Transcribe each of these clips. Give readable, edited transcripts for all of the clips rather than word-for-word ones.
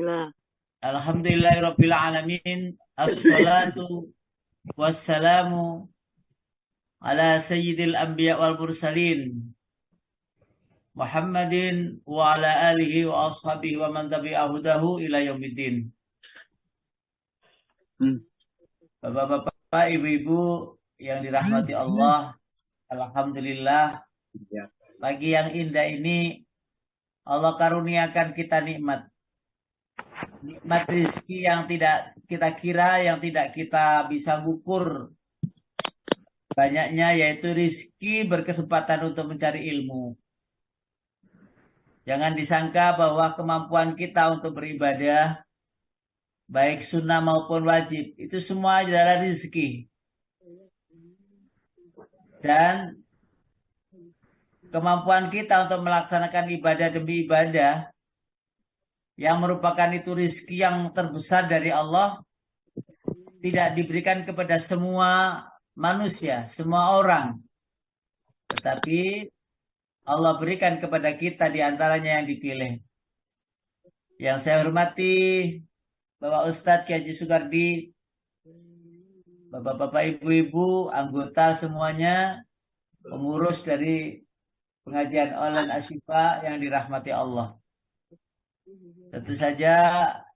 Bismillah. Alhamdulillahirabbil alamin. Assalatu wassalamu ala sayyidil anbiya wal mursalin Muhammadin wa ala alihi wa ashabihi wa man tabi'ahudahu ila yaumiddin. Hmm. Bapak-bapak, ibu-ibu yang dirahmati Allah, alhamdulillah Ya. pagi yang indah ini Allah karuniakan kita nikmat. Nikmat rezeki yang tidak kita kira, yang tidak kita bisa ngukur banyaknya, yaitu rizki berkesempatan untuk mencari ilmu. Jangan disangka bahwa kemampuan kita untuk beribadah, baik sunnah maupun wajib, itu semua adalah rizki. Dan kemampuan kita untuk melaksanakan ibadah demi ibadah, yang merupakan itu rizki yang terbesar dari Allah, tidak diberikan kepada semua manusia, semua orang. Tetapi Allah berikan kepada kita di antaranya yang dipilih. Yang saya hormati Bapak Ustadz Kiai Haji Sugardi, Bapak-bapak, ibu-ibu, anggota semuanya, pengurus dari pengajian online Asyifa yang dirahmati Allah. Tentu saja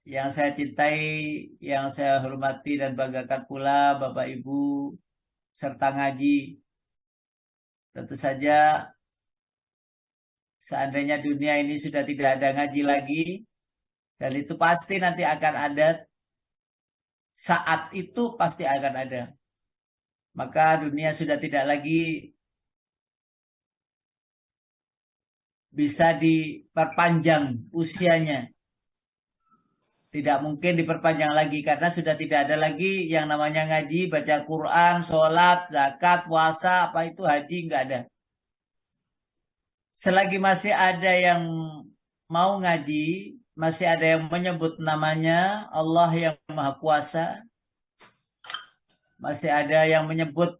yang saya cintai, yang saya hormati dan banggakan pula Bapak Ibu serta ngaji. Tentu saja seandainya dunia ini sudah tidak ada ngaji lagi, dan itu pasti nanti akan ada, saat itu pasti akan ada. Maka dunia sudah tidak lagi bisa diperpanjang usianya. Tidak mungkin diperpanjang lagi karena sudah tidak ada lagi yang namanya ngaji, baca Quran, sholat, zakat, puasa, apa itu haji, nggak ada. Selagi masih ada yang mau ngaji, masih ada yang menyebut namanya Allah yang Maha Kuasa, masih ada yang menyebut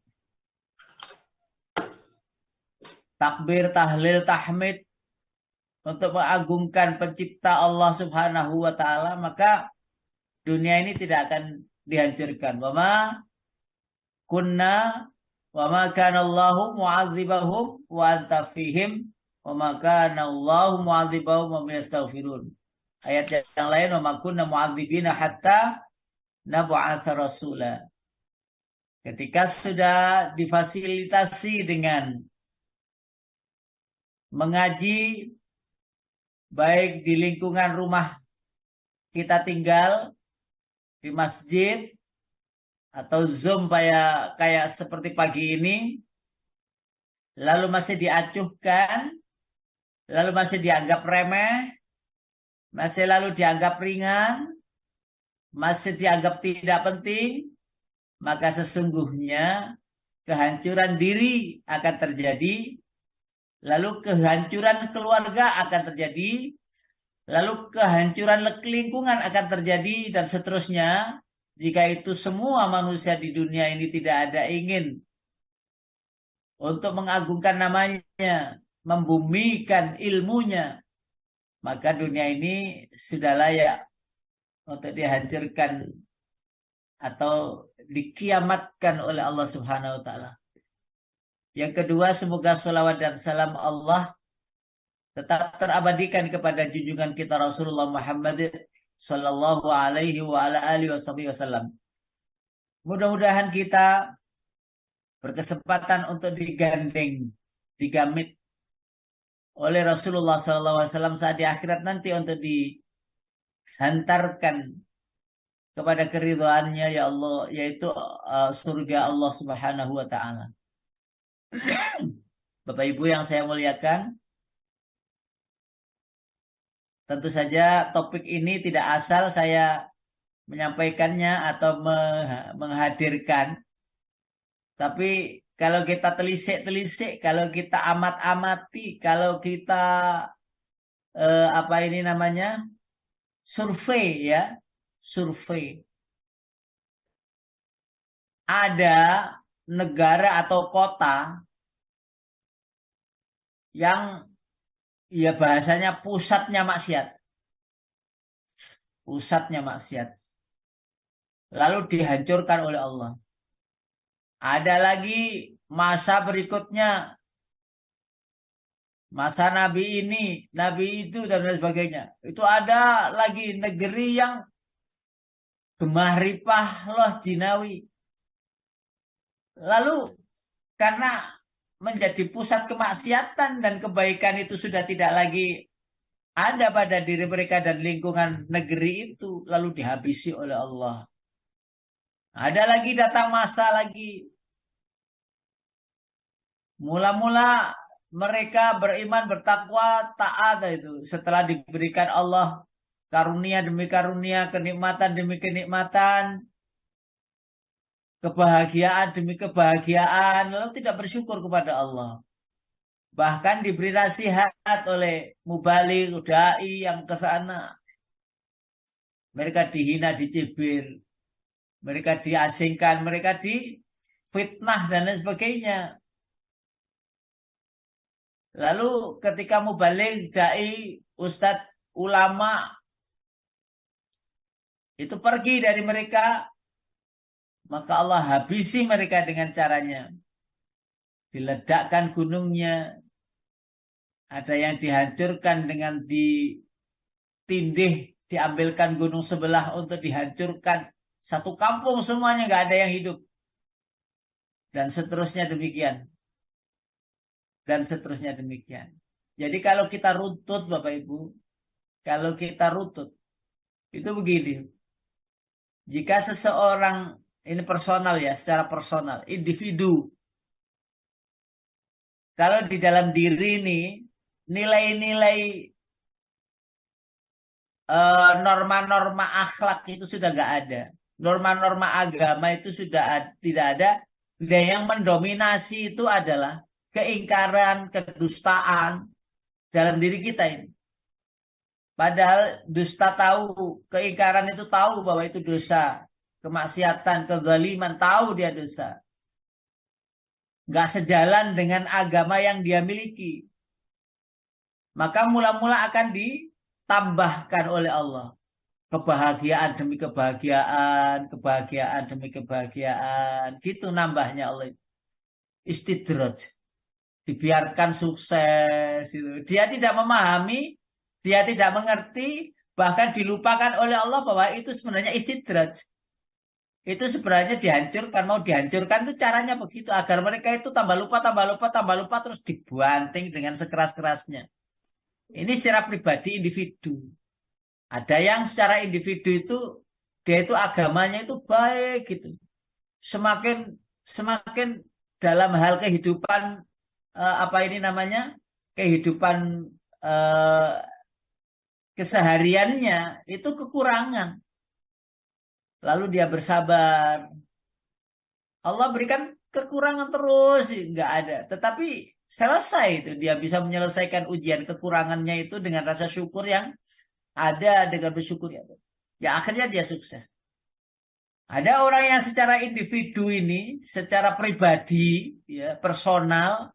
takbir, tahlil, tahmid untuk mengagungkan pencipta Allah Subhanahu wa taala, maka dunia ini tidak akan dihancurkan. Wama kunna wama kana Allahu mu'adzibahum wa anta fihim wama kana Allahu mu'adzibahum wa hum yastaghfirun. Ayat yang lain, wama kunna mu'adzibina hatta nab'atsa rasula. Ketika sudah difasilitasi dengan mengaji baik di lingkungan rumah kita tinggal, di masjid, atau Zoom kayak seperti pagi ini, lalu masih diacuhkan, lalu masih dianggap remeh, masih lalu dianggap ringan, masih dianggap tidak penting, maka sesungguhnya kehancuran diri akan terjadi, lalu kehancuran keluarga akan terjadi, lalu kehancuran lingkungan akan terjadi, dan seterusnya. Jika itu semua manusia di dunia ini tidak ada ingin untuk mengagungkan namanya, membumikan ilmunya, maka dunia ini sudah layak untuk dihancurkan atau dikiamatkan oleh Allah Subhanahu wa taala. Yang kedua, semoga sholawat dan salam Allah tetap terabadikan kepada junjungan kita Rasulullah Muhammad sallallahu alaihi wa ala alihi wasallam. Mudah-mudahan kita berkesempatan untuk digandeng, digamit oleh Rasulullah sallallahu alaihi wasallam saat di akhirat nanti untuk dihantarkan kepada keridhaannya ya Allah, yaitu surga Allah Subhanahu wa taala. Bapak Ibu yang saya muliakan, tentu saja topik ini tidak asal saya menyampaikannya atau menghadirkan. Tapi kalau kita telisik-telisik, kalau kita amat-amati, kalau kita apa ini namanya, survei ya, survei. Ada negara atau kota yang ya bahasanya pusatnya maksiat. pusatnya maksiat. Lalu dihancurkan oleh Allah. Ada lagi masa berikutnya, masa Nabi ini, Nabi itu, dan lain sebagainya. Itu ada lagi negeri yang gemah ripah loh jinawi. Lalu karena menjadi pusat kemaksiatan dan kebaikan itu sudah tidak lagi ada pada diri mereka dan lingkungan negeri itu, lalu dihabisi oleh Allah. Ada lagi datang masa lagi. Mula-mula mereka beriman, bertakwa, taat itu. Setelah diberikan Allah karunia demi karunia, kenikmatan demi kenikmatan, kebahagiaan demi kebahagiaan, lalu tidak bersyukur kepada Allah. Bahkan diberi nasihat oleh mubaligh, dai yang ke sana. Mereka dihina, dicibir. Mereka diasingkan, mereka difitnah dan lain sebagainya. Lalu ketika mubaligh, dai, ustadz, ulama itu pergi dari mereka, maka Allah habisi mereka dengan caranya. Diledakkan gunungnya. Ada yang dihancurkan dengan ditindih, diambilkan gunung sebelah untuk dihancurkan. Satu kampung semuanya nggak ada yang hidup. Dan seterusnya demikian. Dan seterusnya demikian. Jadi kalau kita runtut Bapak Ibu, kalau kita runtut, itu begini. Jika seseorang, ini personal ya, secara personal, individu. Kalau di dalam diri ini, nilai-nilai norma-norma akhlak itu sudah nggak ada. Norma-norma agama itu sudah tidak ada. Dan yang mendominasi itu adalah keingkaran, kedustaan dalam diri kita ini. Padahal dusta tahu, keingkaran itu tahu bahwa itu dosa. Kemaksiatan, kezaliman, tahu dia dosa. Nggak sejalan dengan agama yang dia miliki. Maka mula-mula akan ditambahkan oleh Allah. Kebahagiaan demi kebahagiaan, kebahagiaan demi kebahagiaan. Gitu nambahnya Allah. Istidraj. Dibiarkan sukses. Dia tidak memahami, dia tidak mengerti, bahkan dilupakan oleh Allah bahwa itu sebenarnya istidraj. Itu sebenarnya dihancurkan, mau dihancurkan itu caranya begitu. Agar mereka itu tambah lupa, terus dibanting dengan sekeras-kerasnya. Ini secara pribadi individu. Ada yang secara individu itu dia itu agamanya itu baik gitu. Semakin dalam hal kehidupan apa ini namanya? Kehidupan kesehariannya itu kekurangan. Lalu dia bersabar. Allah berikan kekurangan terus, nggak ada. Tetapi selesai itu dia bisa menyelesaikan ujian kekurangannya itu dengan rasa syukur yang ada, dengan bersyukur ya. Ya akhirnya dia sukses. Ada orang yang secara individu ini, secara pribadi, ya personal,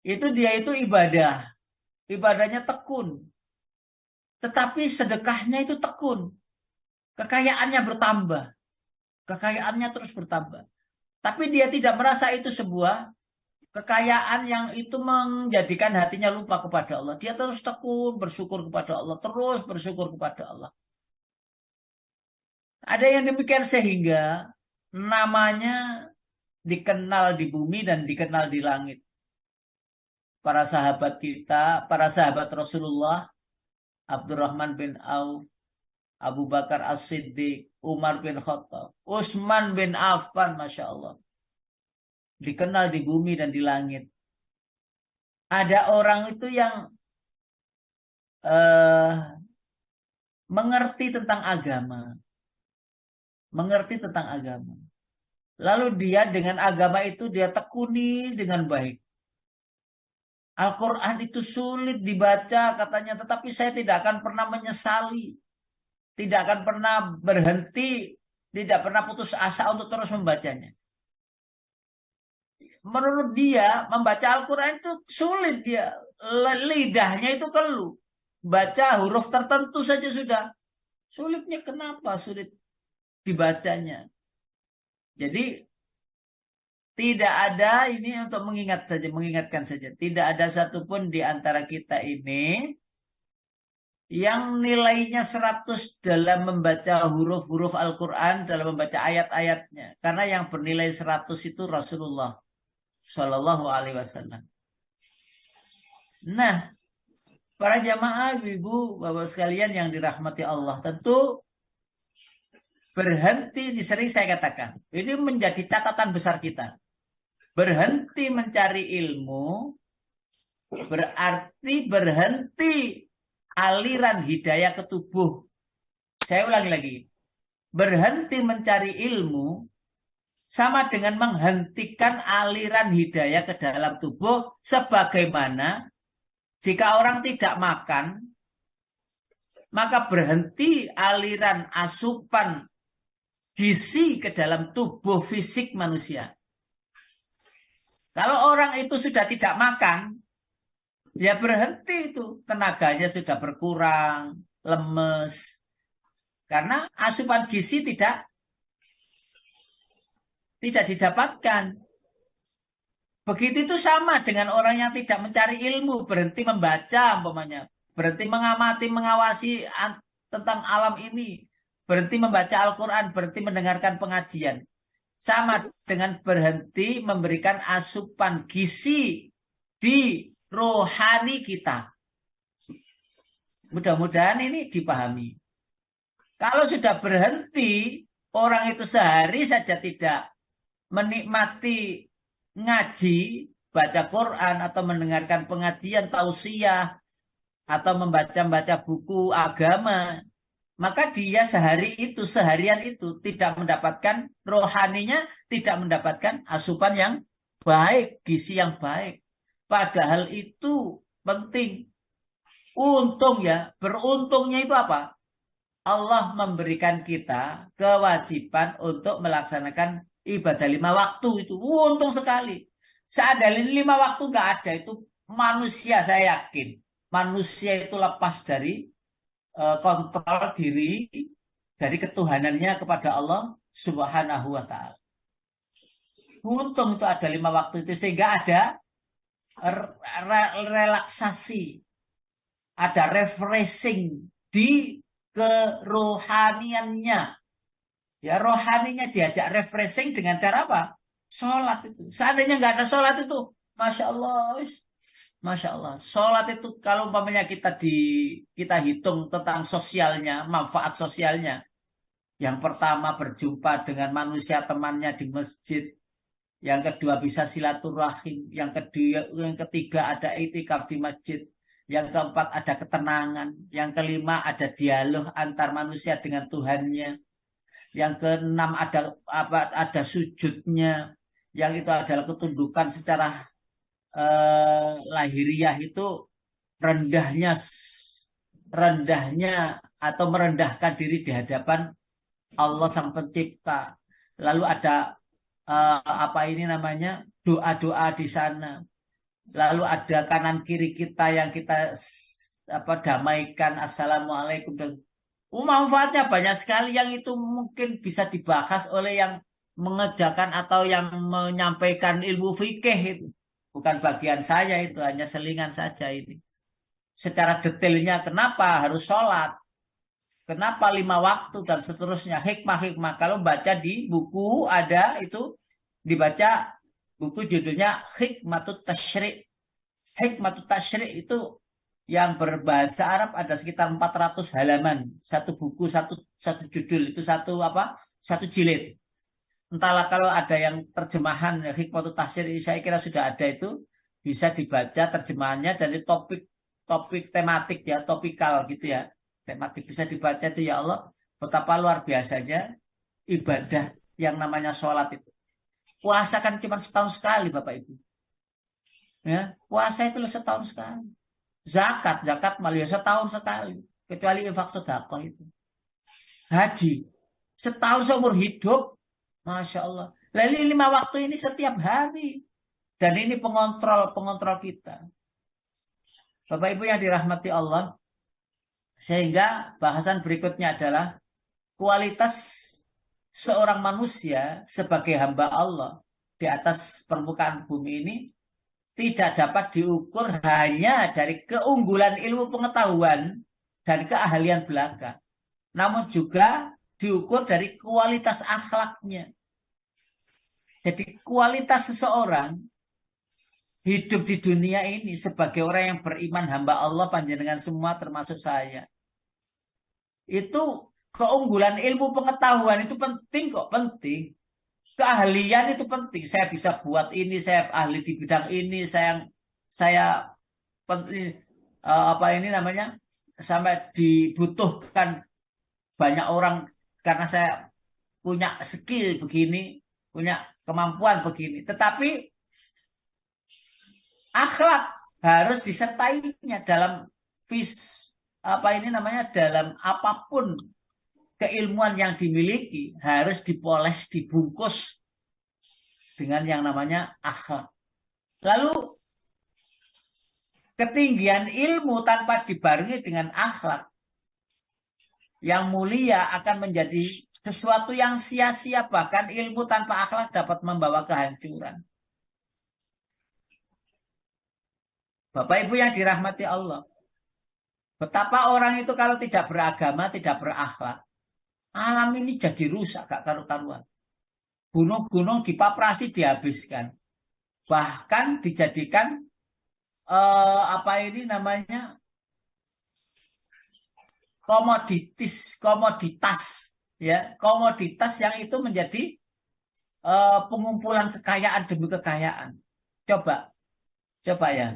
itu dia itu ibadah, ibadahnya tekun. Tetapi sedekahnya itu tekun, kekayaannya bertambah, kekayaannya terus bertambah. Tapi dia tidak merasa itu sebuah kekayaan yang itu menjadikan hatinya lupa kepada Allah. Dia terus tekun bersyukur kepada Allah. Terus bersyukur kepada Allah. Ada yang demikian sehingga namanya dikenal di bumi dan dikenal di langit. Para sahabat kita, para sahabat Rasulullah, Abdurrahman bin Auf, Abu Bakar As-Siddiq, Umar bin Khattab, Utsman bin Affan, Masya Allah. Dikenal di bumi dan di langit. Ada orang itu yang mengerti tentang agama. Mengerti tentang agama. Lalu dia dengan agama itu dia tekuni dengan baik. Al-Quran itu sulit dibaca katanya. Tetapi saya tidak akan pernah menyesali. Tidak akan pernah berhenti. Tidak pernah putus asa untuk terus membacanya. Menurut dia membaca Al-Quran itu sulit dia. Lidahnya itu keluh. Baca huruf tertentu saja sudah Sulitnya kenapa? Sulit dibacanya. Jadi tidak ada ini untuk mengingatkan saja. Tidak ada satupun di antara kita ini yang nilainya 100 dalam membaca huruf-huruf Al-Quran, dalam membaca ayat-ayatnya. Karena yang bernilai 100 itu Rasulullah Shallallahu Alaihi Wasallam. Nah, para jamaah, ibu, bapak sekalian yang dirahmati Allah, tentu berhenti, sering saya katakan, ini menjadi catatan besar kita. Berhenti mencari ilmu berarti berhenti aliran hidayah ke tubuh. Saya ulangi lagi. Berhenti mencari ilmu sama dengan menghentikan aliran hidayah ke dalam tubuh, sebagaimana jika orang tidak makan, maka berhenti aliran asupan gizi ke dalam tubuh fisik manusia. Kalau orang itu sudah tidak makan, ya berhenti itu. Tenaganya sudah berkurang, lemes. Karena asupan gizi tidak didapatkan. Begitu itu sama dengan orang yang tidak mencari ilmu, berhenti membaca, umpamanya, berhenti mengamati, mengawasi tentang alam ini, berhenti membaca Al-Quran, berhenti mendengarkan pengajian. Sama dengan berhenti memberikan asupan gizi di rohani kita. Mudah-mudahan ini dipahami. Kalau sudah berhenti, orang itu sehari saja tidak menikmati ngaji, baca Quran, atau mendengarkan pengajian, tausiah, atau membaca buku agama, maka dia seharian itu tidak mendapatkan rohaninya, tidak mendapatkan asupan yang baik, gizi yang baik. Padahal itu penting. Untung ya, beruntungnya itu apa? Allah memberikan kita kewajiban untuk melaksanakan ibadah 5 waktu itu. Untung sekali. Seandainya 5 waktu nggak ada, itu manusia, saya yakin. Manusia itu lepas dari kontrol diri dari ketuhanannya kepada Allah Subhanahu wa ta'ala. Untung itu ada 5 waktu itu, sehingga ada relaksasi, ada refreshing di kerohaniannya. Ya, rohaninya diajak refreshing dengan cara apa? Sholat itu. Seandainya nggak ada sholat itu, Masya Allah, Masya Allah. Sholat itu kalau umpamanya kita hitung tentang sosialnya, manfaat sosialnya. Yang pertama berjumpa dengan manusia temannya di masjid. Yang kedua bisa silaturahim. Yang ketiga ada itikaf di masjid. Yang keempat ada ketenangan. Yang kelima ada dialog antar manusia dengan Tuhannya. Yang keenam ada sujudnya. Yang itu adalah ketundukan secara lahiriah, itu rendahnya atau merendahkan diri di hadapan Allah Sang Pencipta. Lalu ada doa-doa di sana. Lalu ada kanan kiri kita yang kita damaikan, assalamualaikum, dan manfaatnya banyak sekali yang itu mungkin bisa dibahas oleh yang mengerjakan atau yang menyampaikan ilmu fikih itu. Bukan bagian saya, itu hanya selingan saja ini. Secara detailnya kenapa harus sholat, kenapa 5 waktu dan seterusnya, hikmah-hikmah. Kalau baca di buku ada itu, dibaca buku judulnya Hikmatut Tasyri'. Hikmatut Tasyri' itu yang berbahasa Arab ada sekitar 400 halaman. Satu buku, satu judul, itu satu jilid. Entahlah kalau ada yang terjemahan Hikmatut Tasyri', saya kira sudah ada itu, bisa dibaca terjemahannya dari topik tematik ya, topikal gitu ya. Tematik bisa dibaca itu, ya Allah, betapa luar biasanya ibadah yang namanya sholat itu. Puasa kan cuma setahun sekali, Bapak Ibu. Ya, puasa itu setahun sekali. Zakat malah setahun sekali. Kecuali infak sedekah itu. Haji setahun seumur hidup. Masya Allah. Lalu 5 waktu ini setiap hari. Dan ini pengontrol kita. Bapak Ibu yang dirahmati Allah, Sehingga bahasan berikutnya adalah kualitas seorang manusia sebagai hamba Allah di atas permukaan bumi ini tidak dapat diukur hanya dari keunggulan ilmu pengetahuan dan keahlian belaka, namun juga diukur dari kualitas akhlaknya. Jadi kualitas seseorang hidup di dunia ini sebagai orang yang beriman, hamba Allah, panjenengan semua termasuk saya. Itu keunggulan ilmu pengetahuan itu penting kok, penting. Keahlian itu penting. Saya bisa buat ini, saya ahli di bidang ini, saya penting apa ini namanya? Sampai dibutuhkan banyak orang karena saya punya skill begini, punya kemampuan begini. Tetapi akhlak harus disertainya dalam dalam apapun keilmuan yang dimiliki harus dipoles, dibungkus dengan yang namanya akhlak. Lalu ketinggian ilmu tanpa dibarengi dengan akhlak yang mulia akan menjadi sesuatu yang sia-sia, bahkan ilmu tanpa akhlak dapat membawa kehancuran. Bapak Ibu yang dirahmati Allah, betapa orang itu kalau tidak beragama, tidak berakhlak, alam ini jadi rusak, gak karu-karuan. Gunung-gunung dipaprasi, dihabiskan. Bahkan dijadikan komoditas ya, komoditas yang itu menjadi pengumpulan kekayaan demi kekayaan. Coba ya,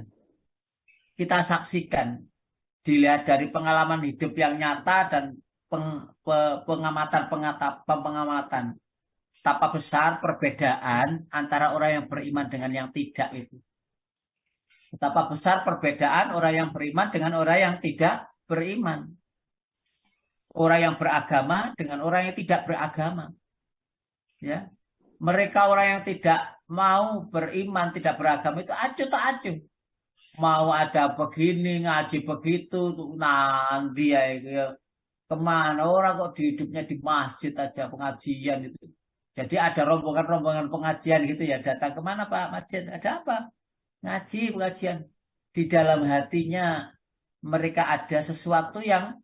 kita saksikan, dilihat dari pengalaman hidup yang nyata dan pengamatan betapa besar perbedaan antara orang yang beriman dengan yang tidak itu. Betapa besar perbedaan orang yang beriman dengan orang yang tidak beriman. Orang yang beragama dengan orang yang tidak beragama. Ya. Mereka orang yang tidak mau beriman, tidak beragama itu acuh tak acuh. Mau ada begini, ngaji begitu, nanti ya. Kemana orang kok di hidupnya di masjid aja, pengajian itu. Jadi ada rombongan-rombongan pengajian gitu ya, datang kemana Pak Masjid? Ada apa? Ngaji, pengajian. Di dalam hatinya mereka ada sesuatu yang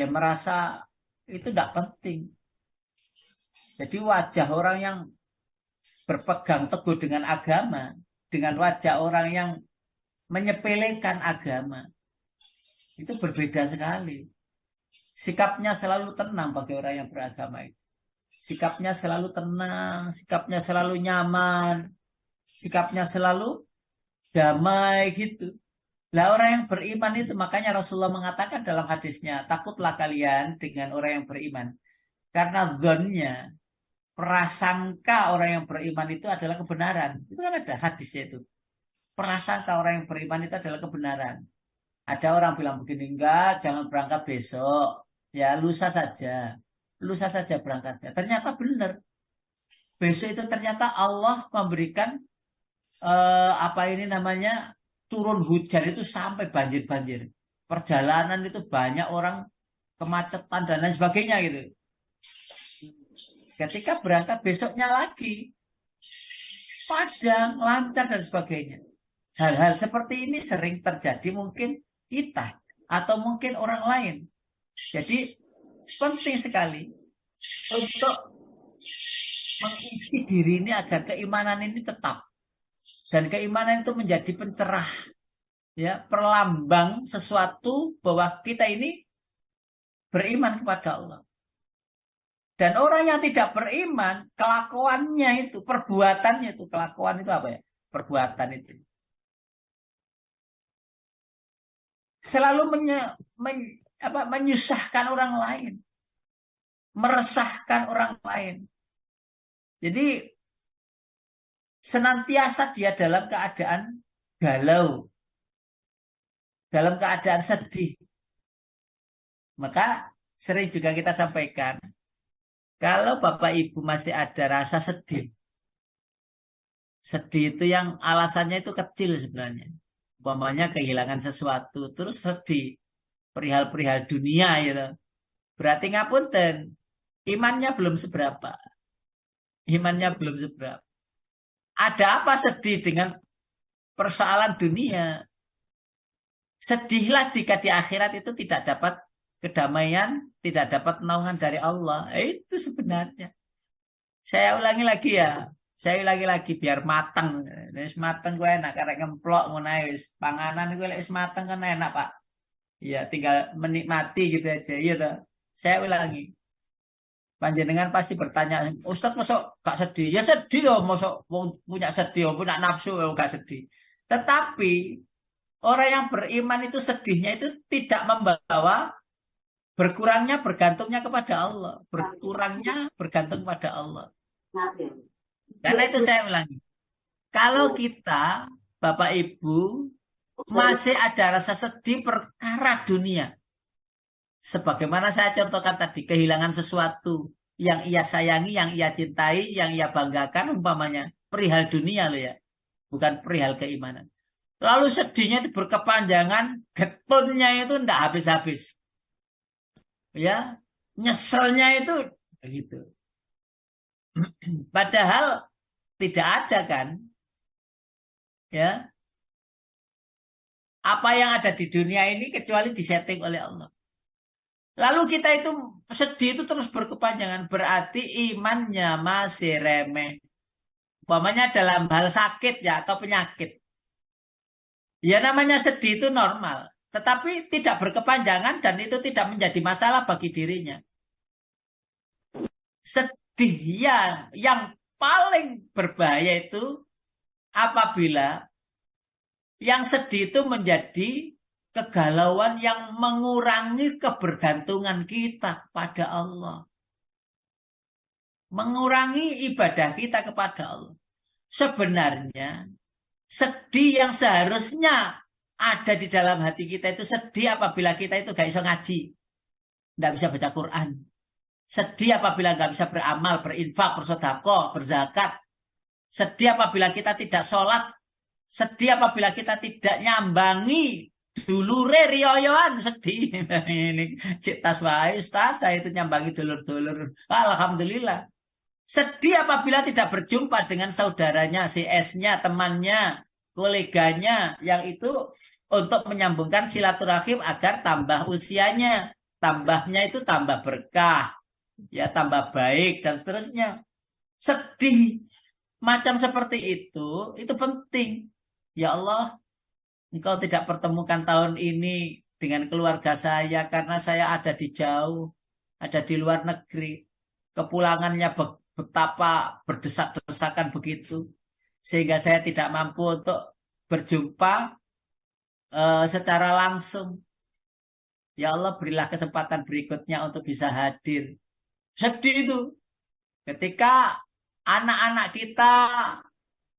merasa itu tidak penting. Jadi wajah orang yang berpegang teguh dengan agama, dengan wajah orang yang menyepelekan agama, itu berbeda sekali. Sikapnya selalu tenang bagi orang yang beragama itu. Sikapnya selalu tenang, sikapnya selalu nyaman, sikapnya selalu damai gitu. Lah orang yang beriman itu, makanya Rasulullah mengatakan dalam hadisnya, takutlah kalian dengan orang yang beriman. Karena dzonnya, prasangka orang yang beriman itu adalah kebenaran. Itu kan ada hadisnya itu. Prasangka orang yang beriman itu adalah kebenaran. Ada orang bilang begini, enggak, jangan berangkat besok. Ya, lusa saja. Lusa saja berangkatnya. Ternyata benar. Besok itu ternyata Allah memberikan turun hujan itu sampai banjir-banjir. Perjalanan itu banyak orang kemacetan dan lain sebagainya gitu. Ketika berangkat besoknya lagi padang, lancar dan sebagainya. Hal-hal seperti ini sering terjadi mungkin kita atau mungkin orang lain. Jadi penting sekali untuk mengisi diri ini agar keimanan ini tetap. Dan keimanan itu menjadi pencerah, ya, perlambang sesuatu bahwa kita ini beriman kepada Allah. Dan orang yang tidak beriman, kelakuannya itu, perbuatannya itu, kelakuan itu apa ya? Perbuatan itu. Selalu menyusahkan orang lain. Meresahkan orang lain. Jadi senantiasa dia dalam keadaan galau. Dalam keadaan sedih. Maka sering juga kita sampaikan, kalau Bapak Ibu masih ada rasa sedih. Sedih itu yang alasannya itu kecil sebenarnya. Umpamanya kehilangan sesuatu, terus sedih. perihal-perihal dunia gitu. Berarti ngapunten, imannya belum seberapa. Imannya belum seberapa. Ada apa sedih dengan persoalan dunia? Sedihlah jika di akhirat itu tidak dapat kedamaian, tidak dapat naungan dari Allah. Itu sebenarnya. Saya ulangi lagi ya. Saya ulangi lagi biar matang. Wis mateng gue enak karek ngemplok ngono wis. Panganan gue wis mateng kan enak, Pak. Ya, tinggal menikmati gitu aja. Iya toh. Saya ulangi. Panjenengan pasti bertanya, Ustadz masuk gak sedih? Ya sedih loh, masuk punya sedih, punya nafsu gak sedih. Tetapi orang yang beriman itu sedihnya itu tidak membawa berkurangnya bergantungnya kepada Allah. Berkurangnya bergantung pada Allah. Karena itu saya ulangi. Kalau kita, Bapak Ibu, masih ada rasa sedih perkara dunia. Sebagaimana saya contohkan tadi, kehilangan sesuatu yang ia sayangi, yang ia cintai, yang ia banggakan, umpamanya perihal dunia loh ya. Bukan perihal keimanan. Lalu sedihnya itu berkepanjangan, getunnya itu tidak habis-habis. Ya, nyeselnya itu begitu. Padahal tidak ada kan, ya. Apa yang ada di dunia ini kecuali disetting oleh Allah. Lalu kita itu sedih itu terus berkepanjangan, berarti imannya masih remeh. Umpamanya dalam hal sakit ya atau penyakit. Ya namanya sedih itu normal, tetapi tidak berkepanjangan dan itu tidak menjadi masalah bagi dirinya. Sedih yang paling berbahaya itu apabila yang sedih itu menjadi kegalauan yang mengurangi kebergantungan kita kepada Allah. Mengurangi ibadah kita kepada Allah. Sebenarnya sedih yang seharusnya ada di dalam hati kita itu sedih apabila kita itu gak bisa ngaji. Gak bisa baca Quran. Sedih apabila gak bisa beramal, berinfak, bersedekah, berzakat. Sedih apabila kita tidak sholat. Sedih apabila kita tidak nyambangi dulure riyoyoan. Sedih. Ini cik tas wae Ustaz, saya itu nyambangi dulur-dulur. Alhamdulillah. Sedih apabila tidak berjumpa dengan saudaranya, CS-nya, temannya, koleganya, yang itu untuk menyambungkan silaturahim agar tambah usianya. Tambahnya itu tambah berkah, ya tambah baik, dan seterusnya. Sedih macam seperti itu penting. Ya Allah, Engkau tidak pertemukan tahun ini dengan keluarga saya karena saya ada di jauh, ada di luar negeri. Kepulangannya betapa berdesak-desakan begitu. Sehingga saya tidak mampu untuk berjumpa secara langsung. Ya Allah, berilah kesempatan berikutnya untuk bisa hadir. Sedih itu. Ketika anak-anak kita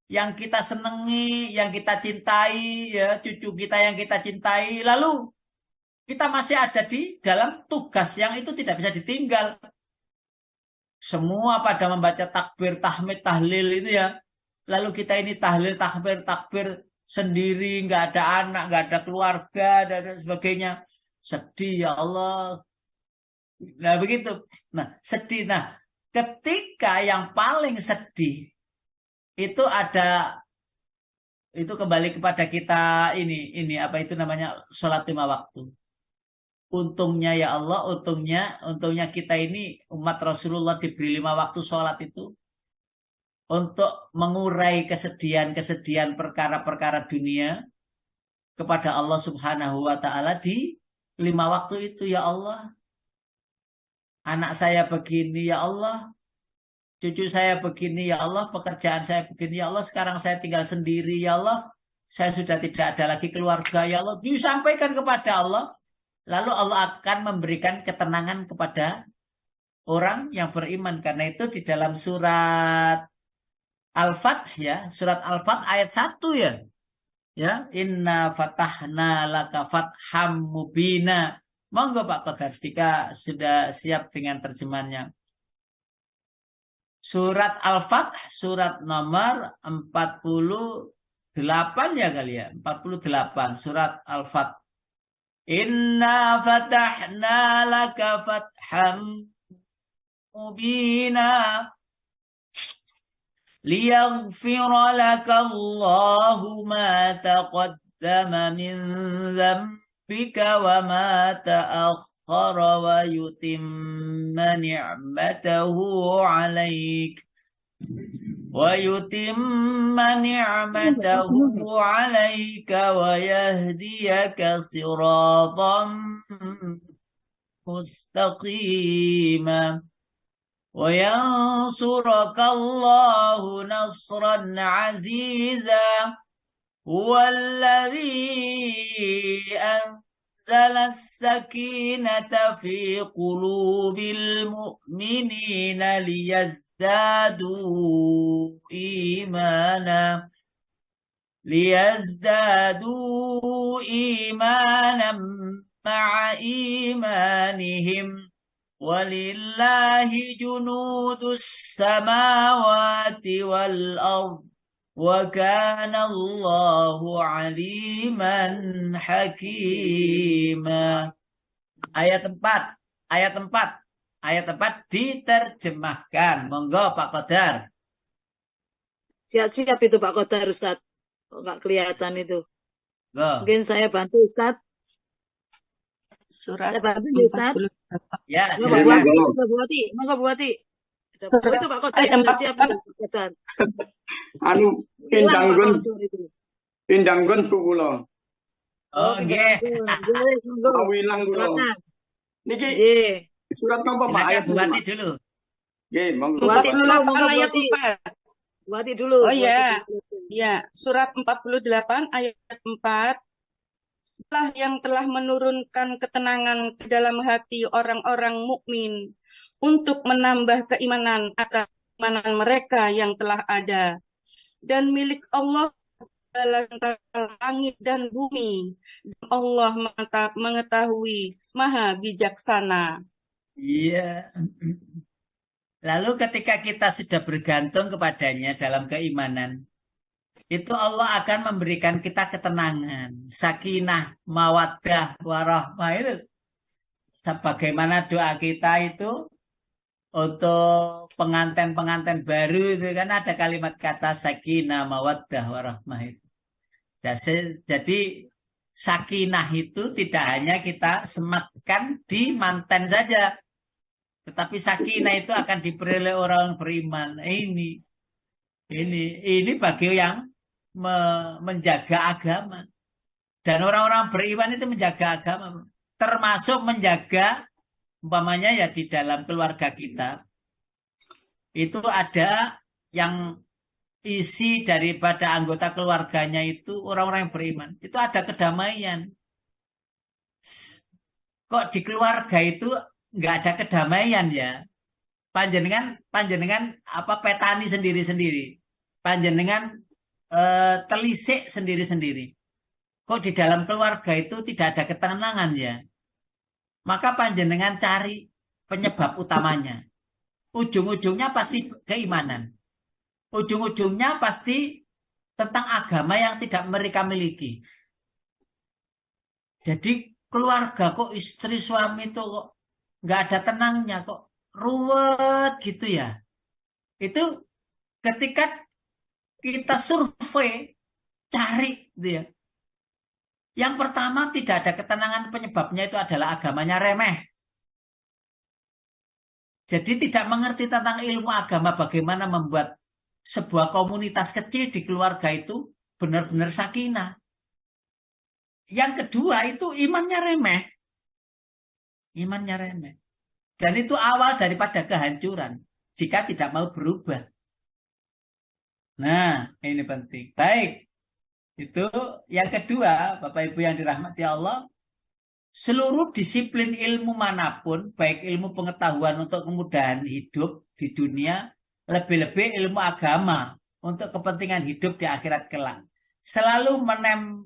yang kita senangi, yang kita cintai, ya cucu kita yang kita cintai, lalu kita masih ada di dalam tugas yang itu tidak bisa ditinggal. Semua pada membaca takbir, tahmid, tahlil itu ya. Lalu kita ini tahlil, takbir, takbir sendiri, nggak ada anak, nggak ada keluarga, dan sebagainya. Sedih ya Allah. Nah begitu. Nah sedih. Nah ketika yang paling sedih itu ada, itu kembali kepada kita ini apa itu namanya, sholat 5 waktu. Untungnya ya Allah, untungnya kita ini umat Rasulullah diberi 5 waktu sholat itu untuk mengurai kesedihan-kesedihan perkara-perkara dunia kepada Allah Subhanahu wa Ta'ala di 5 waktu itu. Ya Allah, anak saya begini ya Allah, cucu saya begini ya Allah, pekerjaan saya begini ya Allah, sekarang saya tinggal sendiri ya Allah, saya sudah tidak ada lagi keluarga ya Allah. Disampaikan kepada Allah, lalu Allah akan memberikan ketenangan kepada orang yang beriman. Karena itu di dalam surat Al-Fath ya, surat Al-Fath ayat 1 ya. Ya, inna fatahna laka fatham mubina. Monggo Pak Kodas jika sudah siap dengan terjemahannya. Surat Al-Fath, surat nomor 48 ya kali ya. 48, surat Al-Fath. Inna fatahna laka fatham mubina liyaghfira laka Allahu ma taqaddama min dzambika wa ma ta'akhkhara wa yutimma ni'matahu 'alaik ويتم نعمته عليك ويهديك صراطا مستقيما وينصرك الله نصرا عزيزا هو الذي أنزل السكينة في قلوب المؤمنين ليزدادوا إيمانا مع إيمانهم ولله جنود السماوات والأرض وكان الله عليما حكيما. Ayat 4 diterjemahkan. Monggo Pak Qadar. Siap-siap itu Pak Qadar Ustaz. Nggak kelihatan itu. Go. Mungkin saya bantu Ustaz. Surat Saya bantu ya Ustaz. Ya, silakan. Monggo buati. Itu Pak Qadar sudah siap itu Pak Qadar. Anu pindanggon ku kula. Oh, nggih. Awilang kula. Niki surat napa Pak? Ayat buati dulu. Nggih, monggo. Buati dulu, monggo ayat buati. 4. Buati dulu. Oh iya. Ya, surat 48 ayat 4. Allah yang telah menurunkan ketenangan ke dalam hati orang-orang mukmin untuk menambah keimanan atas keimanan mereka yang telah ada. Dan milik Allah adalah langit dan bumi. Dan Allah mengetahui, maha bijaksana. Iya. Lalu ketika kita sudah bergantung kepadanya dalam keimanan, itu Allah akan memberikan kita ketenangan, sakinah, mawaddah, warahmah itu. Sebagaimana doa kita itu untuk pengantin-pengantin baru itu kan ada kalimat kata sakinah, mawaddah, warahmah itu. Jadi sakinah itu tidak hanya kita sematkan di manten saja, tetapi sakinah itu akan diberi oleh orang beriman. Ini bagi yang menjaga agama. Dan orang-orang beriman itu menjaga agama. Termasuk menjaga, umpamanya ya di dalam keluarga kita. Itu ada yang isi daripada anggota keluarganya itu orang-orang yang beriman. Itu ada kedamaian. Kok di keluarga itu nggak ada kedamaian ya? Panjenengan apa petani sendiri-sendiri. Panjenengan telisik sendiri-sendiri. Kok di dalam keluarga itu tidak ada ketenangan ya? Maka panjenengan cari penyebab utamanya. Ujung-ujungnya pasti keimanan. Ujung-ujungnya pasti tentang agama yang tidak mereka miliki. Jadi keluarga kok istri suami itu kok nggak ada tenangnya, kok ruwet gitu ya. Itu ketika kita survei, cari gitu ya. Yang pertama tidak ada ketenangan, penyebabnya itu adalah agamanya remeh. Jadi tidak mengerti tentang ilmu agama, bagaimana membuat sebuah komunitas kecil di keluarga itu benar-benar sakinah. Yang kedua itu imannya remeh. Imannya remeh. Dan itu awal daripada kehancuran jika tidak mau berubah. Nah, ini penting. Baik. Itu yang kedua, Bapak Ibu yang dirahmati Allah, seluruh disiplin ilmu manapun, baik ilmu pengetahuan untuk kemudahan hidup di dunia, lebih-lebih ilmu agama untuk kepentingan hidup di akhirat kelak, selalu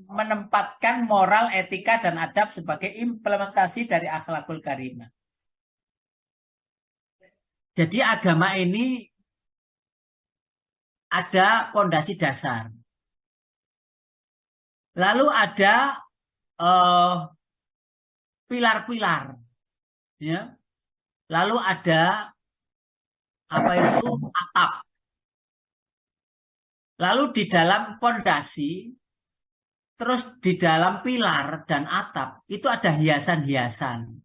menempatkan moral, etika, dan adab sebagai implementasi dari akhlakul karimah. Jadi agama ini ada fondasi dasar. Lalu ada pilar-pilar, ya. Lalu ada apa itu atap. Lalu di dalam pondasi, terus di dalam pilar dan atap itu ada hiasan-hiasan.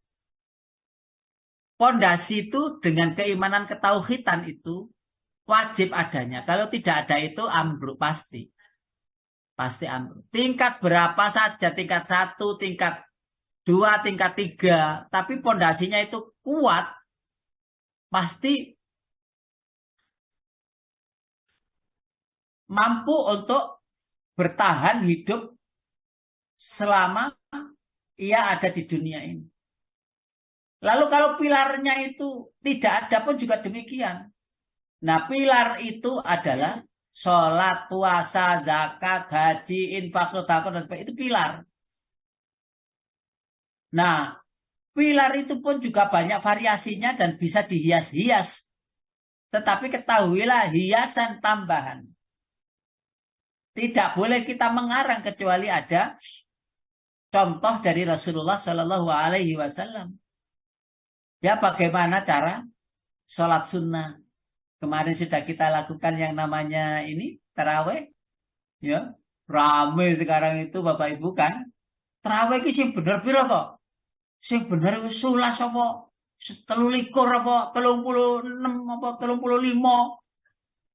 Pondasi itu dengan keimanan ketauhidan itu wajib adanya. Kalau tidak ada itu ambruk pasti. Pasti ambruk. Tingkat berapa saja, tingkat 1, tingkat 2, tingkat 3. Tapi pondasinya itu kuat, pasti mampu untuk bertahan hidup selama ia ada di dunia ini. Lalu kalau pilarnya itu tidak ada pun juga demikian. Nah, pilar itu adalah sholat, puasa, zakat, haji, infak, sedekah, dan sebagainya. Itu pilar. Nah, pilar itu pun juga banyak variasinya dan bisa dihias-hias. Tetapi ketahuilah hiasan tambahan. Tidak boleh kita mengarang kecuali ada contoh dari Rasulullah Shallallahu Alaihi Wasallam. Ya, bagaimana cara sholat sunnah? Kemarin sudah kita lakukan yang namanya ini taraweh, ya rame sekarang itu Bapak Ibu kan. Taraweh itu sing bener piro kok? Sing bener itu sulas apa? 23 apa? 36 apa? 35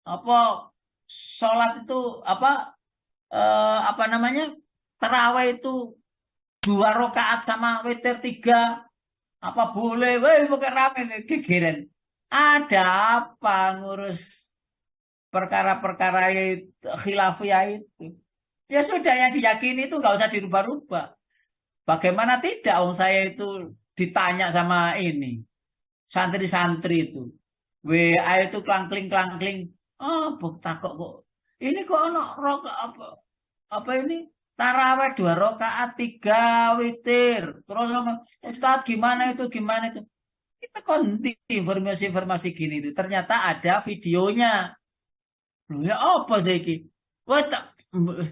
apa? Sholat itu apa namanya? Taraweh itu 2 rakaat sama witir 3. Apa boleh? Weh, pokoknya rame nih, gegeran. Ada apa ngurus perkara-perkara khilafiyah itu? Ya sudah, yang diyakini itu nggak usah dirubah-rubah. Bagaimana tidak? Saya itu ditanya sama ini santri-santri itu. WA itu klangkling-klangkling. Oh, takut kok. Ini kok apa ini? Taraweh 2 rakaat 3 witir. Terus Ustaz gimana itu? Kita konti informasi gini itu. Ternyata ada videonya. Loh, ya apa sih ini? Wah,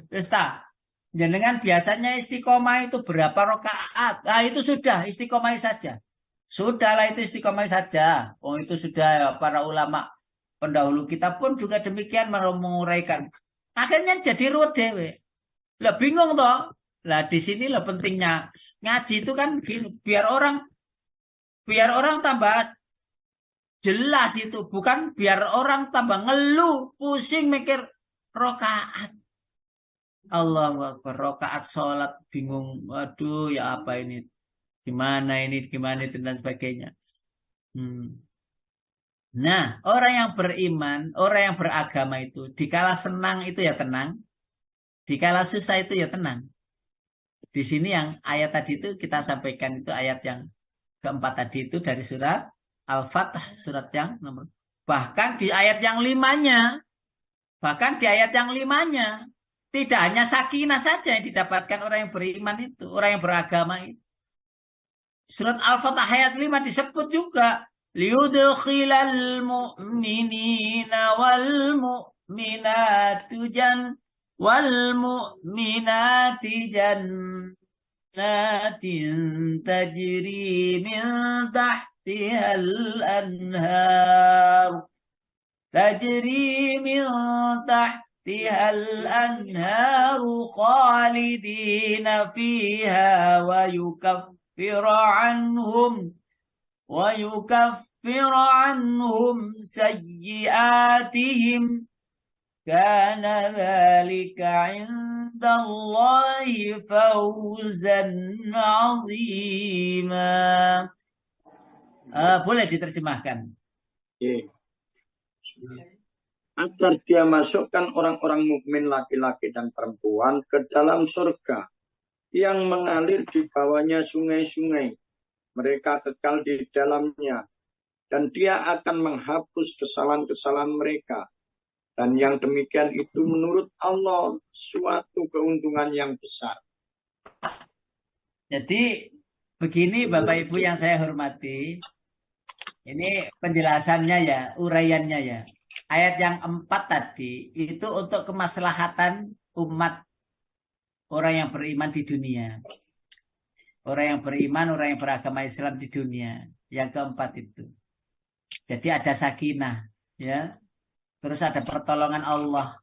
Ustaz. Jangan biasanya istiqomah itu berapa rakaat? Nah, itu sudah istiqomah saja. Sudahlah itu istiqomah saja. Oh, itu sudah para ulama pendahulu kita pun juga demikian menguraikan. Akhirnya jadi ruwet dewe. Lah bingung toh. Lah di sini lah pentingnya ngaji itu kan gini, biar orang tambah jelas itu, bukan biar orang tambah ngeluh, pusing mikir rokaat. Allahu Akbar, rokaat sholat bingung. Waduh, ya apa ini? Gimana itu dan sebagainya. Nah, orang yang beriman, orang yang beragama itu dikala senang itu ya tenang. Dikala susah itu ya tenang. Di sini yang ayat tadi itu kita sampaikan itu ayat yang keempat tadi itu dari surat Al-Fatah, surat yang nomor. Bahkan di ayat yang 5-nya, tidak hanya sakinah saja yang didapatkan orang yang beriman itu, orang yang beragama itu. Surat Al-Fatah ayat 5 disebut juga liyudkhilal mu'minina wal mu'minatu والمؤمنات جنات تجري من تحتها الأنهار خالدين فيها ويكفر عنهم سيئاتهم كان ذلك عند الله فوزا عظيما. Boleh diterjemahkan. Agar dia masukkan orang-orang mukmin laki-laki dan perempuan ke dalam surga yang mengalir di bawahnya sungai-sungai. Mereka kekal di dalamnya dan dia akan menghapus kesalahan-kesalahan mereka. Dan yang demikian itu menurut Allah suatu keuntungan yang besar. Jadi begini Bapak Ibu yang saya hormati. Ini penjelasannya ya, uraiannya ya. Ayat yang 4 tadi itu untuk kemaslahatan umat orang yang beriman di dunia. Orang yang beriman, orang yang beragama Islam di dunia. Yang keempat itu. Jadi ada sakinah, ya. Terus ada pertolongan Allah,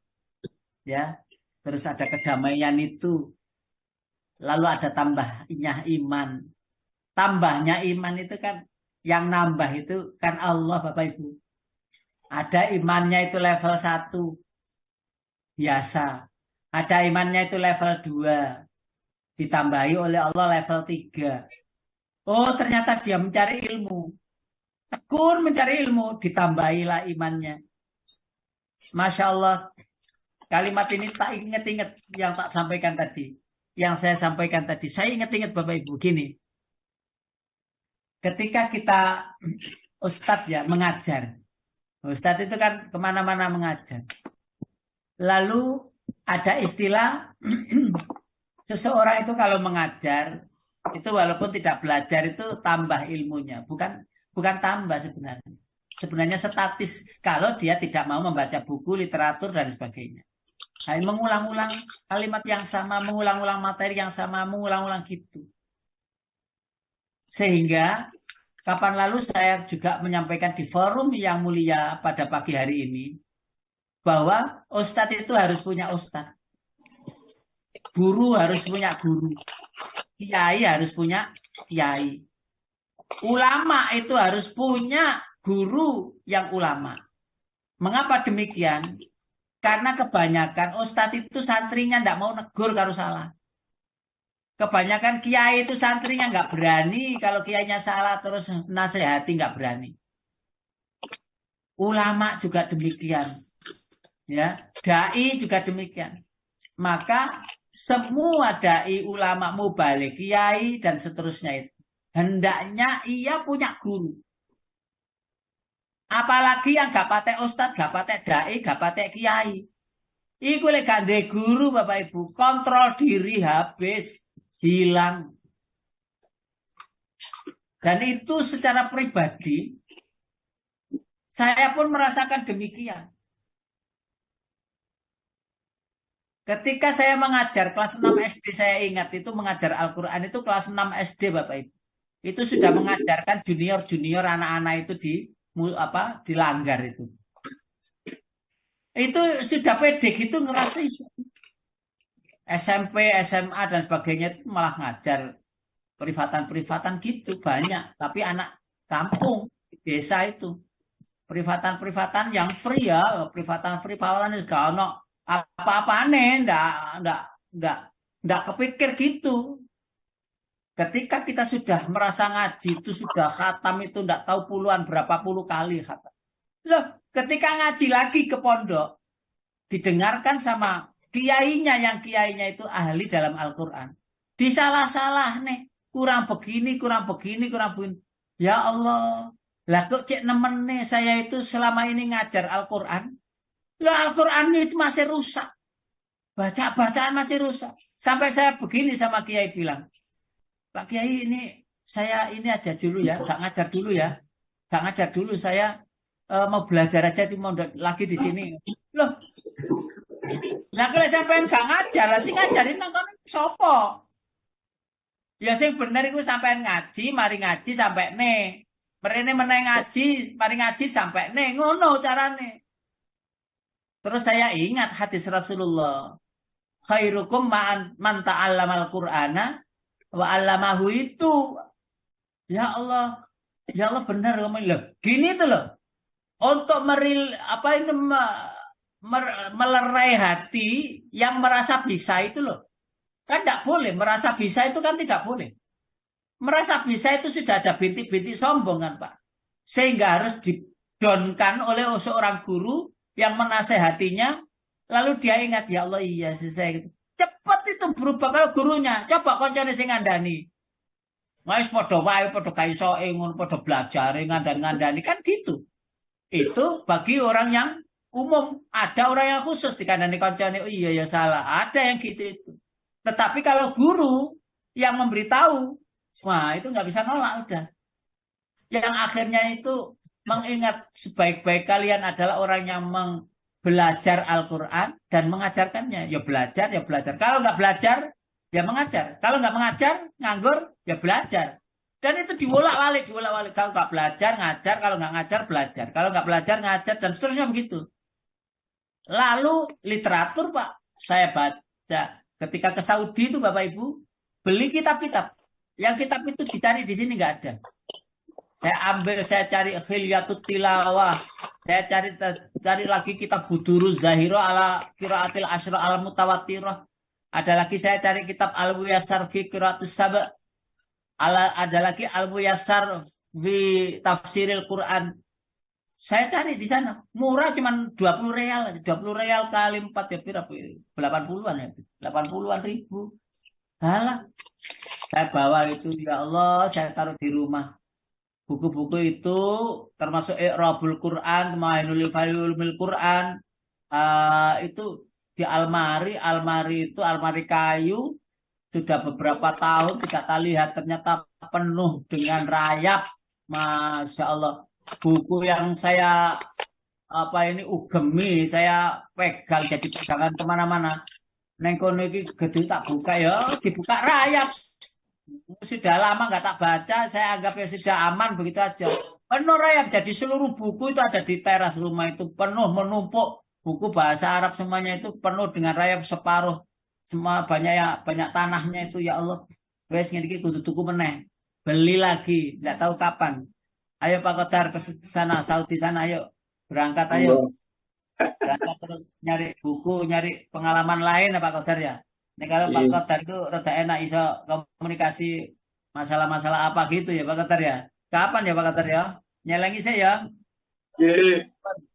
ya. Terus ada kedamaian itu. Lalu ada tambahnya iman. Tambahnya iman itu kan, yang nambah itu kan Allah, Bapak Ibu. Ada imannya itu level 1. Biasa. Ada imannya itu level 2. Ditambahi oleh Allah level 3. Oh, ternyata dia mencari ilmu. Tekun mencari ilmu. Ditambahilah imannya. Masya Allah. Kalimat ini tak ingat-ingat yang tak sampaikan tadi. Yang saya sampaikan tadi. Saya ingat-ingat Bapak Ibu. Gini. Ketika kita Ustadz ya mengajar. Ustadz itu kan kemana-mana mengajar. Lalu ada istilah seseorang itu kalau mengajar itu walaupun tidak belajar itu tambah ilmunya. Bukan tambah sebenarnya. Sebenarnya statis kalau dia tidak mau membaca buku, literatur dan sebagainya. Mengulang-ulang kalimat yang sama, mengulang-ulang materi yang sama, mengulang-ulang gitu. Sehingga kapan lalu saya juga menyampaikan di forum yang mulia pada pagi hari ini bahwa ustadz itu harus punya ustadz. Guru harus punya guru. Kiai harus punya kiai. Ulama itu harus punya guru yang ulama. Mengapa demikian? Karena kebanyakan ustadz itu santrinya tidak mau negur kalau salah. Kebanyakan kiai itu santrinya nggak berani. Kalau kiainya salah terus nasihati nggak berani. Ulama juga demikian. Ya, dai juga demikian. Maka semua dai, ulama, mubalik, kiai dan seterusnya itu hendaknya ia punya guru. Apalagi yang gak patek ustadz, gak patek dai, gak patek kiai. Iku lek gak ndek guru Bapak Ibu, kontrol diri habis, hilang. Dan itu secara pribadi saya pun merasakan demikian. Ketika saya mengajar kelas 6 SD, saya ingat itu mengajar Al-Quran itu kelas 6 SD Bapak Ibu. Itu sudah mengajarkan junior-junior anak-anak itu dilanggar itu. Itu sudah pede gitu ngerasa SMP, SMA dan sebagainya itu malah ngajar privatan-privatan gitu banyak. Tapi anak kampung, desa itu. Privatan-privatan yang free ya, privatan-privatan itu gak ono apa-apa aneh, ndak kepikir gitu. Ketika kita sudah merasa ngaji itu sudah khatam itu ndak tahu puluhan berapa puluh kali khatam. Loh, ketika ngaji lagi ke pondok didengarkan sama kiainya yang kiainya itu ahli dalam Al-Qur'an. Disalah-salah nih, kurang begini. Ya Allah, lah kok cek nemen nih saya itu selama ini ngajar Al-Qur'an. Lah Al-Quran itu masih rusak. Bacaan masih rusak. Sampai saya begini sama Kiai bilang. Pak Kiai ini saya ini aja dulu ya. Gak ngajar dulu ya. Gak ngajar dulu. Saya mau belajar aja di mondok lagi di sini. Loh. Nah kalau sampai gak ngajar lah. Sih ngajarin nonton sopo. Ya sing bener itu sampai ngaji. Mari ngaji sampai nih. Mereka meneng ngaji. Mari ngaji sampai nih. Ngono carane. Terus saya ingat hadis Rasulullah. Khairukum man ta'allamal Qur'ana wa 'allamahu itu. Ya Allah benar kamu loh. Gini tuh loh. Untuk melerai hati yang merasa bisa itu loh. Kan tidak boleh. Merasa bisa itu kan tidak boleh. Merasa bisa itu sudah ada bintik-bintik sombong kan Pak. Sehingga harus didonkan oleh seorang guru yang menasehatinya, lalu dia ingat ya Allah iya saya gitu. Cepat itu berubah kalau gurunya. Coba koncone sing ngandani. Wis padha wae padha kaisoke ngono padha belajar ngandani kan gitu. Itu bagi orang yang umum, ada orang yang khusus dikandani koncone oh iya ya salah. Ada yang gitu itu. Tetapi kalau guru yang memberitahu, wah itu nggak bisa nolak udah. Yang akhirnya itu mengingat sebaik-baik kalian adalah orang yang belajar Al-Quran dan mengajarkannya. Ya belajar. Kalau nggak belajar, ya mengajar. Kalau nggak mengajar, nganggur, ya belajar. Dan itu diwolak-walik. Kalau nggak belajar, ngajar. Kalau nggak ngajar, belajar. Kalau nggak belajar, ngajar. Dan seterusnya begitu. Lalu literatur, Pak. Saya baca. Ketika ke Saudi itu, Bapak Ibu, beli kitab-kitab. Yang kitab itu dicari di sini nggak ada. Saya cari Khilyatut Tilawah. Saya cari lagi kitab Buduruz Zahiro ala Qiraatil Asyra al Mutawatirah. Ada lagi saya cari kitab Al-Muyassar fi Qiraatus Saba. Ada lagi Al-Muyassar fi Tafsiril Quran. Saya cari di sana. Murah cuman 20 real. 20 real kali 4 ya berapa? 80-an ya. 80-an ribu. Halah. Saya bawa itu, ya Allah, saya taruh di rumah. Buku-buku itu termasuk I'rabul Quran, Ma'inul Ulumil Quran. Itu di almari itu almari kayu. Sudah beberapa tahun tidak tak lihat, ternyata penuh dengan rayap. Masya Allah. Buku yang saya ugemi, saya pegang jadi pegangan kemana-mana. Neng kono iki gedung tak buka ya, dibuka rayap. Sudah lama nggak tak baca, saya anggap ya sudah aman begitu aja. Penuh rayap, jadi seluruh buku itu ada di teras rumah itu penuh menumpuk. Buku bahasa Arab semuanya itu penuh dengan rayap separuh. Semua banyak tanahnya itu, ya Allah. Wes ngene kudu tuku meneh. Beli lagi, nggak tahu kapan. Ayo Pak Qadar ke sana, Saudi sana, ayo. Berangkat ayo. Berangkat terus nyari buku, nyari pengalaman lain Pak Qadar ya. Ini kalau Pak Qadar itu rada enak iso komunikasi masalah-masalah apa gitu ya Pak Qadar ya. Kapan ya Pak Qadar ya? Nyelengi saya ya.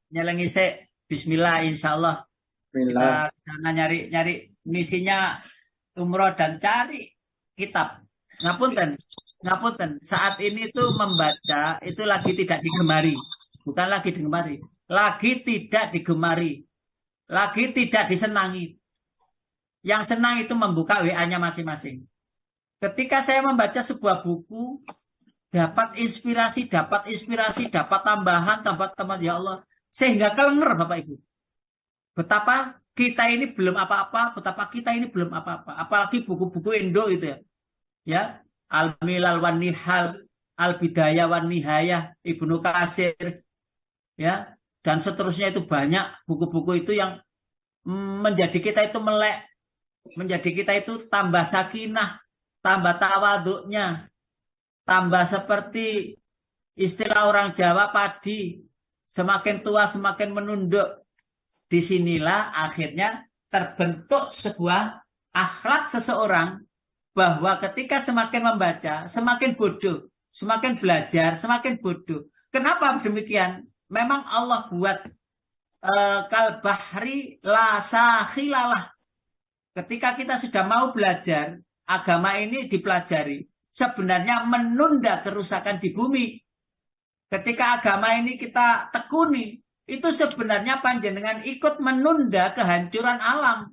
Nyelengi saya. Bismillah insyaallah. Kita sana nyari misinya umroh dan cari kitab. Ngapunten. Saat ini tuh membaca itu lagi tidak digemari. Bukan lagi digemari. Lagi tidak digemari. Lagi tidak disenangi. Yang senang itu membuka WA-nya masing-masing. Ketika saya membaca sebuah buku, dapat inspirasi, dapat tambahan, ya Allah. Sehingga kelenger Bapak Ibu. Betapa kita ini belum apa-apa, Apalagi buku-buku Indo itu ya. Ya, Al-Milal wan Nihal, Al-Bidayah wan Nihayah, Ibnu Katsir. Ya, dan seterusnya itu banyak buku-buku itu yang menjadi kita itu melek. Menjadi kita itu tambah sakinah, tambah tawaduknya, tambah seperti istilah orang Jawa padi, semakin tua semakin menunduk. Disinilah akhirnya terbentuk sebuah akhlak seseorang bahwa ketika semakin membaca, semakin bodoh, semakin belajar, semakin bodoh. Kenapa demikian? Memang Allah buat kalbahri la sakhilalah. Ketika kita sudah mau belajar, agama ini dipelajari, sebenarnya menunda kerusakan di bumi. Ketika agama ini kita tekuni, itu sebenarnya panjenengan ikut menunda kehancuran alam.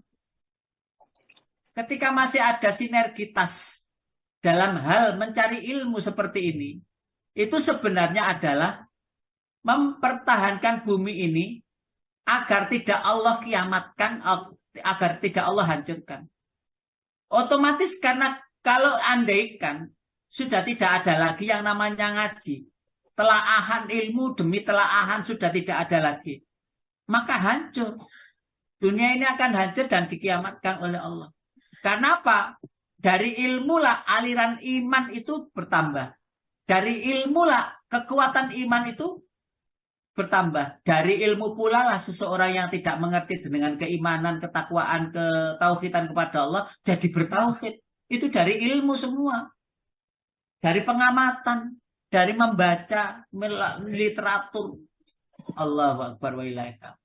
Ketika masih ada sinergitas dalam hal mencari ilmu seperti ini, itu sebenarnya adalah mempertahankan bumi ini agar tidak Allah kiamatkan, agar tidak Allah hancurkan. Otomatis karena kalau andaikan sudah tidak ada lagi yang namanya ngaji, telaahan ilmu demi telaahan sudah tidak ada lagi, maka hancur. Dunia ini akan hancur dan dikiamatkan oleh Allah. Karena apa? Dari ilmu lah aliran iman itu bertambah. Dari ilmu lah kekuatan iman itu bertambah. Dari ilmu pula lah seseorang yang tidak mengerti dengan keimanan, ketakwaan, ketauhidan kepada Allah jadi bertauhid. Itu dari ilmu semua. Dari pengamatan, dari membaca literatur. Allahu Akbar wa ilaika.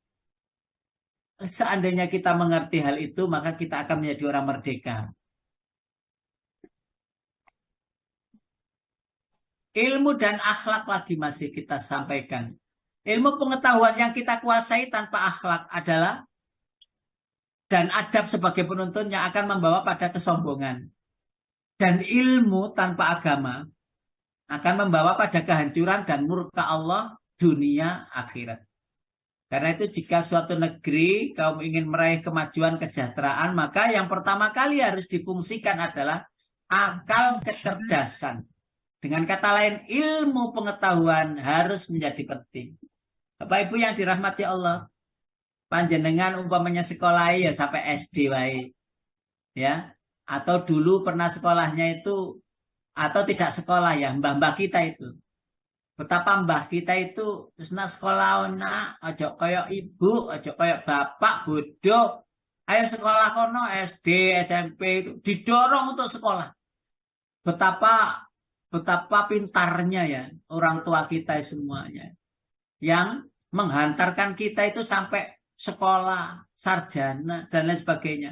Seandainya kita mengerti hal itu, maka kita akan menjadi orang merdeka. Ilmu dan akhlak lagi masih kita sampaikan. Ilmu pengetahuan yang kita kuasai tanpa akhlak adalah dan adab sebagai penuntun yang akan membawa pada kesombongan. Dan ilmu tanpa agama akan membawa pada kehancuran dan murka Allah dunia akhirat. Karena itu jika suatu negeri kamu ingin meraih kemajuan kesejahteraan, maka yang pertama kali harus difungsikan adalah akal kecerdasan. Dengan kata lain, ilmu pengetahuan harus menjadi penting. Bapak Ibu yang dirahmati Allah, panjenengan umpamanya sekolah ya sampai SD wae. Ya, atau dulu pernah sekolahnya itu atau tidak sekolah ya, mbah-mbah kita itu. Betapa mbah kita itu terus sekolah nak, ojo koyok ibu, ojo koyok bapak, bodoh. Ayo sekolah kono SD, SMP itu didorong untuk sekolah. Betapa pintarnya ya orang tua kita semuanya. Yang menghantarkan kita itu sampai sekolah, sarjana dan lain sebagainya.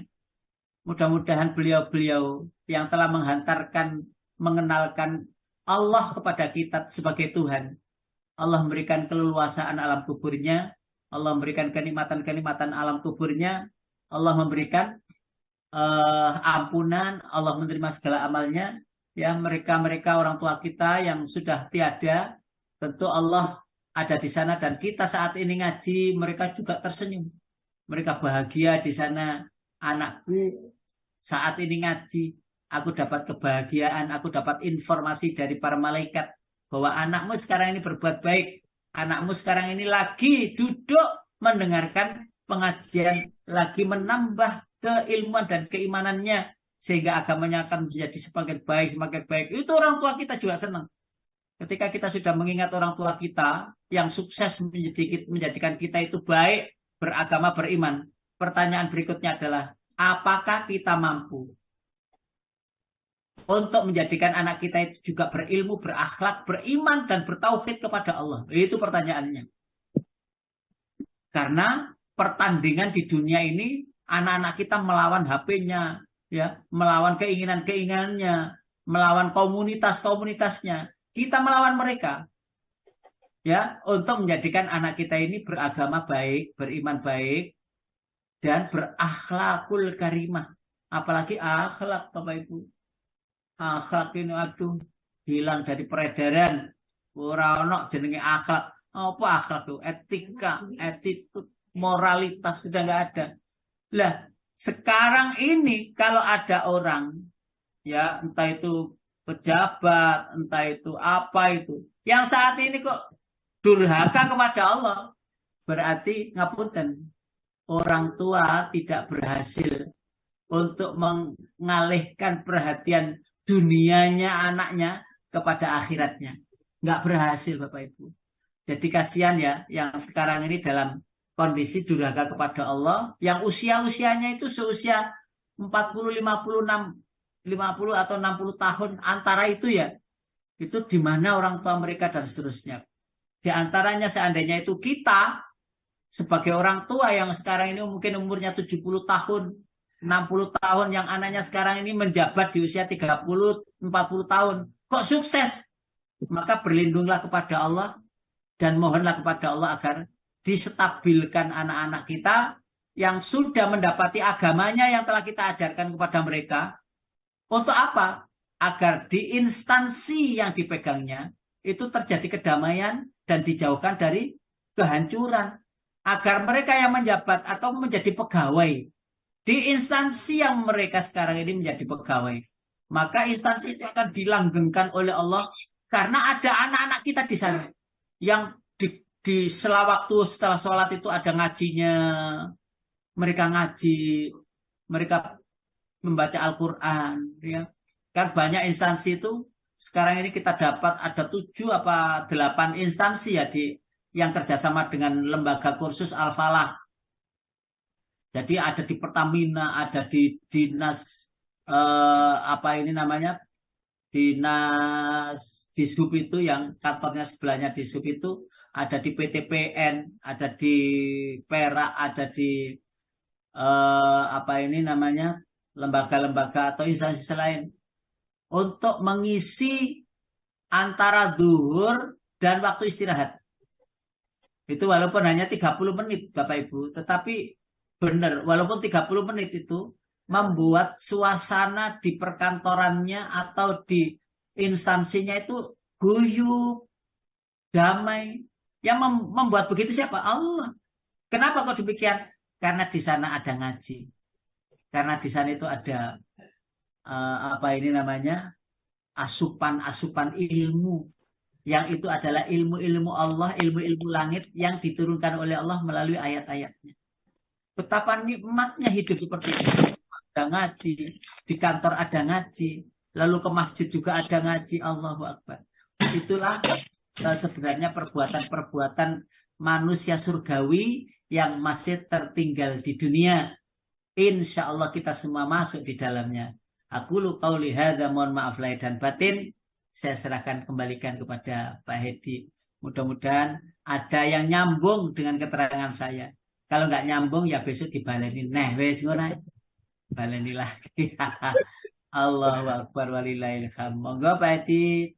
Mudah-mudahan beliau-beliau yang telah menghantarkan, mengenalkan Allah kepada kita sebagai Tuhan. Allah memberikan keleluasaan alam kuburnya. Allah memberikan kenikmatan-kenikmatan alam kuburnya. Allah memberikan ampunan. Allah menerima segala amalnya. Ya, mereka-mereka orang tua kita yang sudah tiada. Tentu Allah ada di sana dan kita saat ini ngaji. Mereka juga tersenyum. Mereka bahagia di sana. Anakku saat ini ngaji. Aku dapat kebahagiaan, aku dapat informasi dari para malaikat bahwa anakmu sekarang ini berbuat baik. Anakmu sekarang ini lagi duduk mendengarkan pengajian, lagi menambah keilmuan dan keimanannya sehingga agamanya akan menjadi semakin baik. Itu orang tua kita juga senang. Ketika kita sudah mengingat orang tua kita yang sukses menjadikan kita itu baik, beragama, beriman. Pertanyaan berikutnya adalah, apakah kita mampu untuk menjadikan anak kita itu juga berilmu, berakhlak, beriman, dan bertauhid kepada Allah? Itu pertanyaannya. Karena pertandingan di dunia ini, anak-anak kita melawan HP-nya, ya, melawan keinginan-keinginannya, melawan komunitas-komunitasnya. Kita melawan mereka, ya, untuk menjadikan anak kita ini beragama baik, beriman baik, dan berakhlakul karimah. Apalagi akhlak, Bapak Ibu. Akhlak ini aduh hilang dari peredaran. Ora ono jenenge akhlak. Apa akhlak itu? Etika, attitude, moralitas sudah nggak ada. Lah, sekarang ini kalau ada orang ya entah itu pejabat, entah itu apa itu, yang saat ini kok durhaka kepada Allah, berarti ngapunten, orang tua tidak berhasil untuk mengalihkan perhatian dunianya anaknya kepada akhiratnya. Nggak berhasil Bapak Ibu. Jadi kasihan ya yang sekarang ini dalam kondisi durhaka kepada Allah, yang usia-usianya itu seusia 40, 50 atau 60 tahun antara itu ya. Itu di mana orang tua mereka dan seterusnya. Di antaranya seandainya itu kita sebagai orang tua yang sekarang ini mungkin umurnya 70 tahun, 60 tahun, yang anaknya sekarang ini menjabat di usia 30, 40 tahun. Kok sukses? Maka berlindunglah kepada Allah dan mohonlah kepada Allah agar disetabilkan anak-anak kita yang sudah mendapati agamanya yang telah kita ajarkan kepada mereka. Untuk apa? Agar di instansi yang dipegangnya itu terjadi kedamaian dan dijauhkan dari kehancuran. Agar mereka yang menjabat atau menjadi pegawai di instansi yang mereka sekarang ini menjadi pegawai, maka instansi itu akan dilanggengkan oleh Allah karena ada anak-anak kita di sana yang di sela waktu setelah sholat itu ada ngajinya, mereka ngaji, mereka membaca Al-Quran, ya kan banyak instansi itu sekarang ini kita dapat ada 7 apa 8 instansi ya yang kerjasama dengan lembaga kursus Al-Falah. Jadi ada di Pertamina, ada di dinas dinas Dishub itu yang kantornya sebelahnya Dishub itu, ada di PTPN, ada di Perak, ada di lembaga-lembaga atau instansi lain untuk mengisi antara zuhur dan waktu istirahat. Itu walaupun hanya 30 menit Bapak Ibu, tetapi benar, walaupun 30 menit itu membuat suasana di perkantorannya atau di instansinya itu guyub, damai. Yang membuat begitu siapa? Allah. Kenapa kok demikian? Karena di sana ada ngaji. Karena di sana itu ada apa ini namanya? Asupan-asupan ilmu. Yang itu adalah ilmu-ilmu Allah, ilmu-ilmu langit yang diturunkan oleh Allah melalui ayat-ayatnya. Betapa nikmatnya hidup seperti itu. Ada ngaji, di kantor ada ngaji, lalu ke masjid juga ada ngaji. Allahu Akbar. Itulah sebenarnya perbuatan-perbuatan manusia surgawi yang masih tertinggal di dunia. Insya Allah kita semua masuk di dalamnya. Aku lu qauli hadza, mohon maaf lahir dan batin. Saya serahkan kembalikan kepada Pak Hedi. Mudah-mudahan ada yang nyambung dengan keterangan saya. Kalau nggak nyambung ya besok dibaleni. Nah, wes ngono. Baleni lagi. Allahu Akbar walillahil hamd. Monggo Pak Hedi